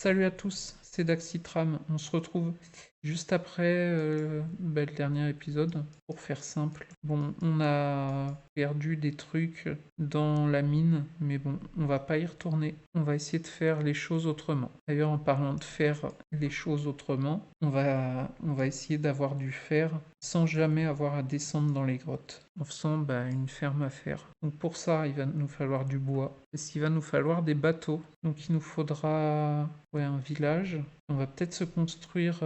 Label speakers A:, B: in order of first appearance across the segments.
A: Salut à tous, c'est Daxitram. On se retrouve juste après le dernier épisode, pour faire simple. Bon, on a perdu des trucs dans la mine, mais bon, on va pas y retourner. On va essayer de faire les choses autrement. D'ailleurs, en parlant de faire les choses autrement, on va essayer d'avoir du fer sans jamais avoir à descendre dans les grottes, en faisant une ferme à fer. Donc pour ça, il va nous falloir du bois, parce qu'il va nous falloir des bateaux. Donc il nous faudra un village. On va peut-être se construire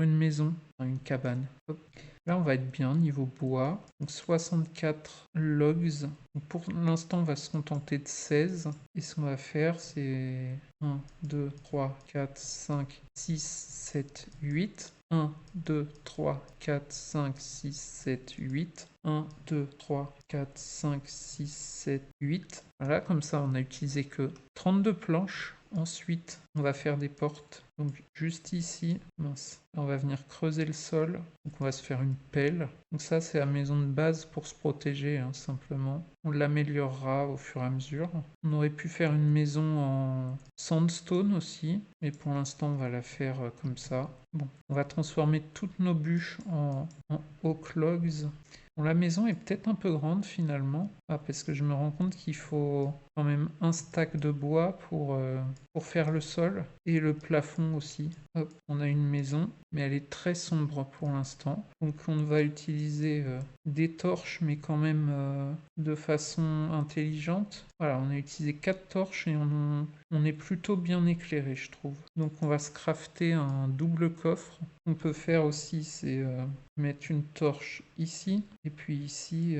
A: une maison, enfin, une cabane. Hop. Là, on va être bien niveau bois. Donc 64 logs. Donc pour l'instant, on va se contenter de 16. Et ce qu'on va faire, c'est 1, 2, 3, 4, 5, 6, 7, 8. 1, 2, 3, 4, 5, 6, 7, 8. 1, 2, 3, 4, 5, 6, 7, 8. Voilà, comme ça, on n'a utilisé que 32 planches. Ensuite, on va faire des portes. Donc juste ici, mince, on va venir creuser le sol. Donc on va se faire une pelle. Donc ça, c'est la maison de base pour se protéger, simplement. On l'améliorera au fur et à mesure. On aurait pu faire une maison en sandstone aussi, mais pour l'instant, on va la faire comme ça. Bon, on va transformer toutes nos bûches en oak logs. Bon, la maison est peut-être un peu grande finalement, parce que je me rends compte qu'il faut quand même un stack de bois pour faire le sol et le plafond aussi. Hop, on a une maison, mais elle est très sombre pour l'instant. Donc on va utiliser des torches, mais quand même de façon intelligente. Voilà, on a utilisé 4 torches et on est plutôt bien éclairé, je trouve. Donc on va se crafter un double coffre. On peut faire aussi, c'est mettre une torche ici et puis ici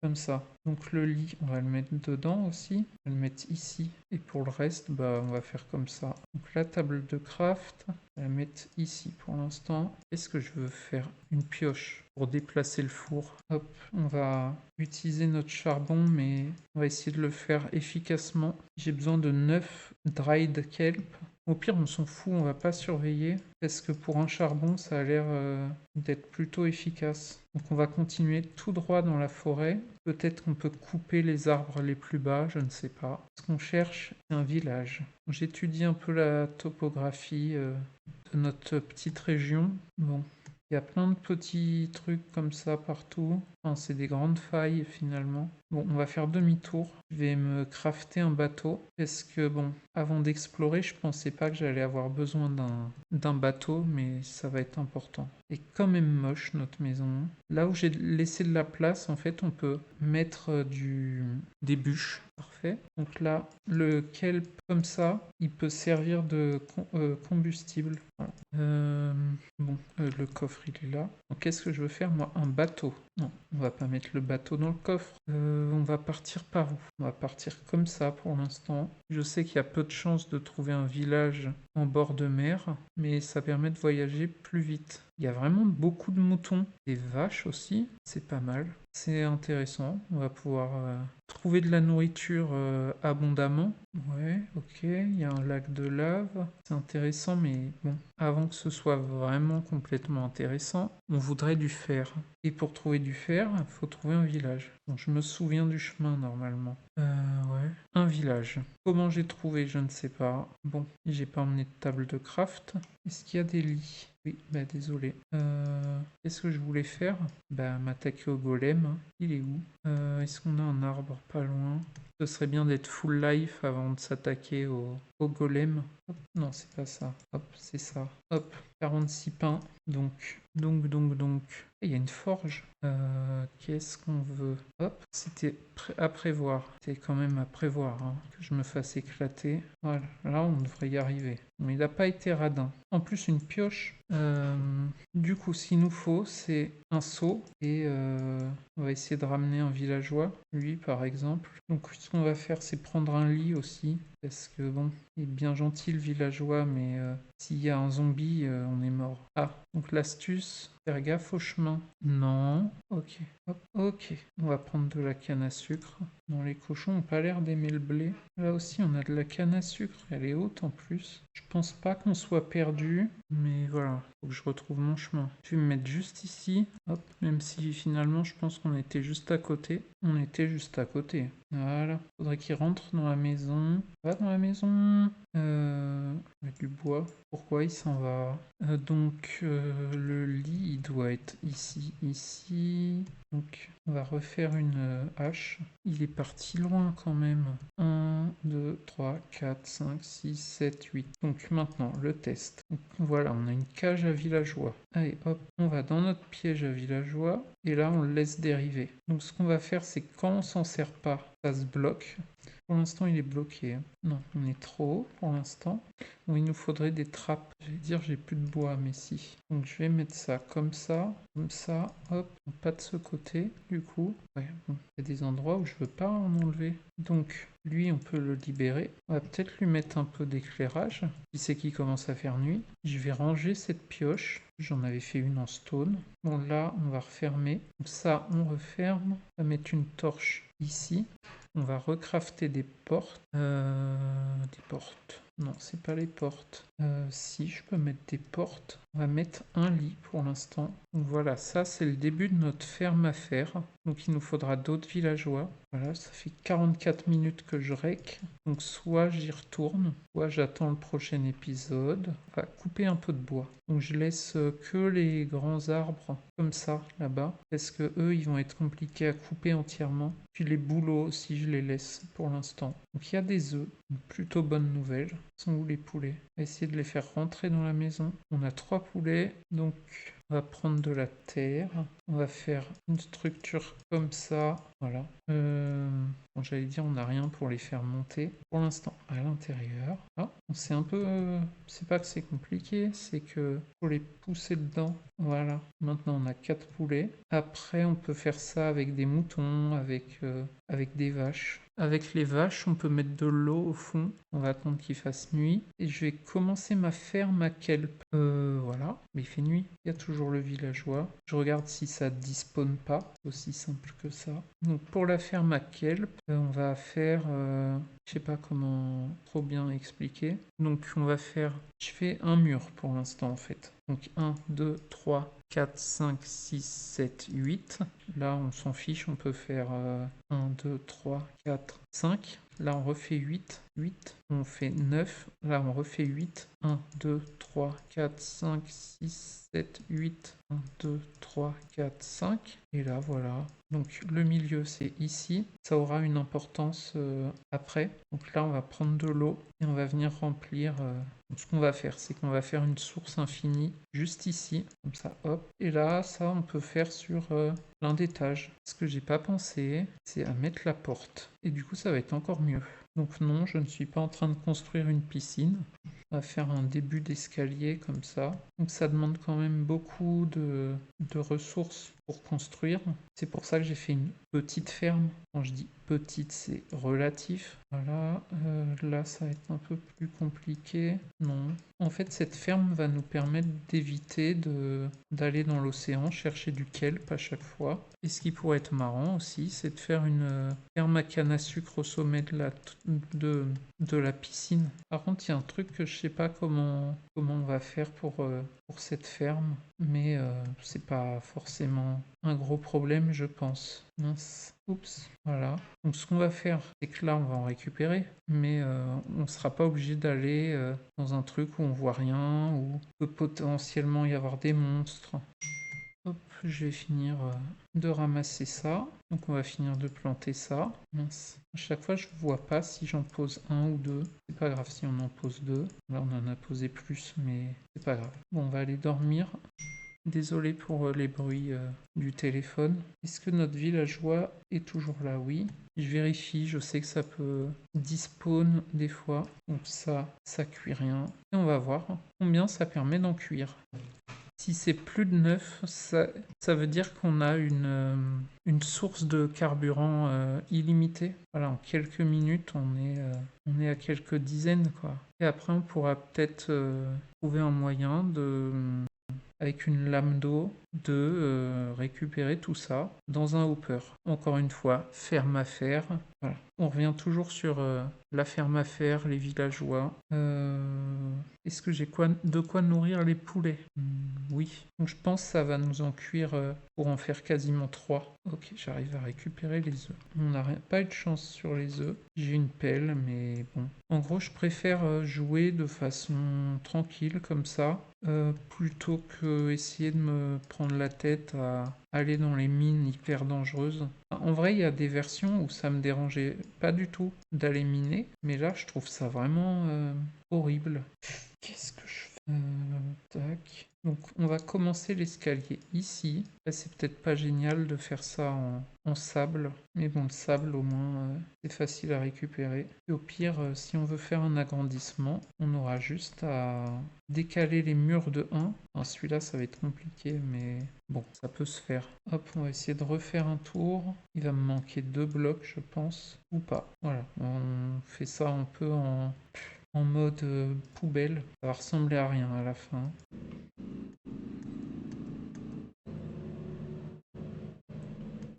A: comme ça. Donc le lit, on va le mettre dedans aussi. On va le mettre ici. Et pour le reste, on va faire comme ça. Donc la table de craft, on va la mettre ici pour l'instant. Est-ce que je veux faire une pioche pour déplacer le four? Hop, on va utiliser notre charbon, mais on va essayer de le faire efficacement. J'ai besoin de 9 dried kelp. Au pire, on s'en fout, on va pas surveiller, parce que pour un charbon, ça a l'air d'être plutôt efficace. Donc on va continuer tout droit dans la forêt. Peut-être qu'on peut couper les arbres les plus bas, je ne sais pas. Ce qu'on cherche, c'est un village. J'étudie un peu la topographie de notre petite région. Bon, il y a plein de petits trucs comme ça partout. Enfin, c'est des grandes failles finalement. Bon, on va faire demi-tour. Je vais me crafter un bateau. Parce que bon, avant d'explorer, je pensais pas que j'allais avoir besoin d'un bateau, mais ça va être important. Et quand même moche notre maison. Là où j'ai laissé de la place, en fait, on peut mettre des bûches. Parfait. Donc là, le kelp comme ça, il peut servir de combustible. Voilà. Le coffre il est là. Donc qu'est-ce que je veux faire moi? Un bateau. Non, on va pas mettre le bateau dans le coffre. On va partir par où? On va partir comme ça pour l'instant. Je sais qu'il y a peu de chances de trouver un village en bord de mer, mais ça permet de voyager plus vite. Il y a vraiment beaucoup de moutons. Des vaches aussi, c'est pas mal. C'est intéressant, on va pouvoir trouver de la nourriture abondamment. Ouais, ok, il y a un lac de lave. C'est intéressant, mais bon, avant que ce soit vraiment complètement intéressant, on voudrait du fer. Et pour trouver du fer, il faut trouver un village. Bon, je me souviens du chemin normalement. Ouais. Un village. Comment j'ai trouvé, je ne sais pas. Bon, j'ai pas emmené de table de craft. Est-ce qu'il y a des lits? Oui, désolé. Qu'est-ce que je voulais faire? M'attaquer au golem. Il est où? Est-ce qu'on a un arbre pas loin? Ce serait bien d'être full life avant de s'attaquer au golem. Hop, non, c'est pas ça. Hop, c'est ça. Hop, 46 pains. Donc. Il y a une forge. Qu'est-ce qu'on veut? Hop, c'était à prévoir. C'était quand même à prévoir que je me fasse éclater. Voilà, là on devrait y arriver. Mais il n'a pas été radin. En plus, une pioche. Du coup, ce qu'il nous faut, c'est un seau. Et on va essayer de ramener un villageois. Lui, par exemple. Donc, ce qu'on va faire, c'est prendre un lit aussi. Parce que bon, il est bien gentil le villageois, mais s'il y a un zombie, on est mort. Ah, donc l'astuce, faire gaffe au chemin. Non, ok. Hop, ok. On va prendre de la canne à sucre. Non, les cochons n'ont pas l'air d'aimer le blé. Là aussi, on a de la canne à sucre. Elle est haute en plus. Je pense pas qu'on soit perdu, mais voilà. Faut que je retrouve mon chemin. Je vais me mettre juste ici. Hop, même si finalement, je pense qu'on était juste à côté. On était juste à côté. Voilà. Faudrait qu'il rentre dans la maison. Va dans la maison. bois. Pourquoi il s'en va? Donc le lit il doit être ici. Donc on va refaire une hache. Il est parti loin quand même. 1, 2, 3, 4, 5, 6, 7, 8. Donc maintenant le test. Donc, voilà, on a une cage à villageois. Allez hop, on va dans notre piège à villageois. Et là on le laisse dériver. Donc ce qu'on va faire c'est que quand on s'en sert pas, ça se bloque. Pour l'instant, il est bloqué. Non, on est trop haut pour l'instant. Donc, il nous faudrait des trappes. Je vais dire, j'ai plus de bois, mais si. Donc, je vais mettre ça, comme ça, hop. Pas de ce côté, du coup. Ouais, bon, il y a des endroits où je veux pas en enlever. Donc, lui, on peut le libérer. On va peut-être lui mettre un peu d'éclairage. Si c'est qu'il commence à faire nuit. Je vais ranger cette pioche. J'en avais fait une en stone. Bon, là, on va refermer. Donc ça, on referme. On va mettre une torche ici. On va recrafter des portes. Des portes. Non, c'est pas les portes. Si, je peux mettre des portes. On va mettre un lit pour l'instant. Donc voilà, ça c'est le début de notre ferme à faire. Donc il nous faudra d'autres villageois. Voilà, ça fait 44 minutes que je rec. Donc soit j'y retourne, soit j'attends le prochain épisode. On va couper un peu de bois. Donc je laisse que les grands arbres comme ça là-bas. Parce que eux, ils vont être compliqués à couper entièrement. Puis les bouleaux aussi, je les laisse pour l'instant. Donc il y a des œufs. Une plutôt bonne nouvelle. Sont où les poulets? On va essayer de les faire rentrer dans la maison. On a 3 poulets. Donc on va prendre de la terre. On va faire une structure comme ça. Voilà. Bon, j'allais dire, on n'a rien pour les faire monter. Pour l'instant, à l'intérieur. Ah, c'est un peu... c'est pas que c'est compliqué, c'est que faut les pousser dedans. Voilà. Maintenant, on a 4 poulets. Après, on peut faire ça avec des moutons, avec des vaches. Avec les vaches, on peut mettre de l'eau au fond. On va attendre qu'il fasse nuit. Et je vais commencer ma ferme à kelp. Voilà. Mais il fait nuit. Il y a toujours le villageois. Je regarde si ça dispone pas. C'est aussi simple que ça. Donc pour la ferme à kelp, on va faire... je sais pas comment trop bien expliquer. Donc on va faire... Je fais un mur pour l'instant en fait. Donc 1, 2, 3, 4, 5, 6, 7, 8. Là, on s'en fiche, on peut faire 1, 2, 3, 4, 5. Là, on refait 8. 8. On fait 9. Là, on refait 8. 1, 2, 3, 4, 5, 6, 7, 8. 1, 2, 3, 4, 5. Et là, voilà. Donc, le milieu, c'est ici. Ça aura une importance après. Donc là, on va prendre de l'eau et on va venir remplir... Donc, ce qu'on va faire, c'est qu'on va faire une source infinie juste ici, comme ça, hop. Et là, ça, on peut faire sur l'un des étages. Ce que j'ai pas pensé, c'est à mettre la porte. Et du coup, ça va être encore mieux. Donc non, je ne suis pas en train de construire une piscine. On va faire un début d'escalier comme ça. Donc ça demande quand même beaucoup de ressources pour construire. C'est pour ça que j'ai fait une petite ferme. Quand je dis petite, c'est relatif. Voilà, là ça va être un peu plus compliqué. Non. En fait, cette ferme va nous permettre d'éviter d'aller dans l'océan chercher du kelp à chaque fois. Et ce qui pourrait être marrant aussi, c'est de faire une ferme à canne à sucre au sommet de la piscine. Par contre, il y a un truc que je sais pas comment on va faire pour cette ferme, mais c'est pas forcément un gros problème, je pense. Mince. Oups, voilà. Donc ce qu'on va faire, c'est que là, on va en récupérer, mais on ne sera pas obligé d'aller dans un truc où on voit rien, où peut potentiellement y avoir des monstres. Hop, je vais finir de ramasser ça. Donc on va finir de planter ça. Mince. À chaque fois, je ne vois pas si j'en pose un ou deux. C'est pas grave si on en pose deux. Là, on en a posé plus, mais c'est pas grave. Bon, on va aller dormir. Désolé pour les bruits du téléphone. Est-ce que notre villageois est toujours là? Oui. Je vérifie, je sais que ça peut despawn des fois. Donc ça cuit rien. Et on va voir combien ça permet d'en cuire. Si c'est plus de 9, ça veut dire qu'on a une source de carburant illimitée. Voilà, en quelques minutes, on est à quelques dizaines, quoi. Et après, on pourra peut-être trouver un moyen avec une lame d'eau, de récupérer tout ça dans un hopper. Encore une fois, ferme à faire. Voilà. On revient toujours sur la ferme à faire, les villageois. Est-ce que j'ai de quoi nourrir les poulets? Oui. Donc je pense que ça va nous en cuire pour en faire quasiment 3. Ok, j'arrive à récupérer les œufs. On n'a pas eu de chance sur les œufs. J'ai une pelle, mais bon. En gros, je préfère jouer de façon tranquille comme ça, plutôt que essayer de me prendre la tête à aller dans les mines hyper dangereuses. En vrai, il y a des versions où ça me dérangeait pas du tout d'aller miner, mais là, je trouve ça vraiment horrible. Qu'est-ce que je fais? Tac. Donc, on va commencer l'escalier ici. Là, c'est peut-être pas génial de faire ça en sable, mais bon, le sable, au moins, c'est facile à récupérer. Et au pire, si on veut faire un agrandissement, on aura juste à décaler les murs de 1. Enfin, celui-là, ça va être compliqué, mais bon, ça peut se faire. Hop, on va essayer de refaire un tour. Il va me manquer 2 blocs, je pense, ou pas. Voilà, on fait ça un peu en mode poubelle. Ça va ressembler à rien à la fin.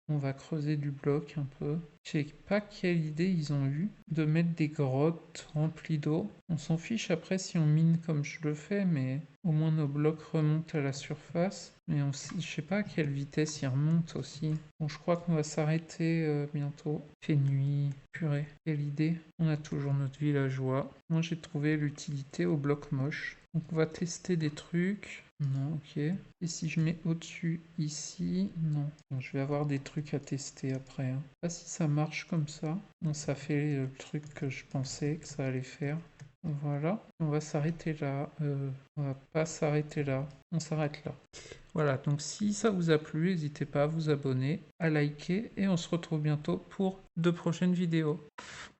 A: On va creuser du bloc un peu. Je sais pas quelle idée ils ont eu de mettre des grottes remplies d'eau. On s'en fiche après si on mine comme je le fais, mais au moins nos blocs remontent à la surface. Mais je sais pas à quelle vitesse ils remontent aussi. Bon, je crois qu'on va s'arrêter bientôt. Il fait nuit. Purée, quelle idée. On a toujours notre villageois. Moi j'ai trouvé l'utilité au bloc moche. Donc on va tester des trucs. Non, ok. Et si je mets au-dessus ici, non. Bon, je vais avoir des trucs à tester après. Hein. Pas si ça marche comme ça. Bon, ça fait le truc que je pensais que ça allait faire. Voilà. On va s'arrêter là. On va pas s'arrêter là. On s'arrête là. Voilà, donc si ça vous a plu, n'hésitez pas à vous abonner, à liker et on se retrouve bientôt pour de prochaines vidéos.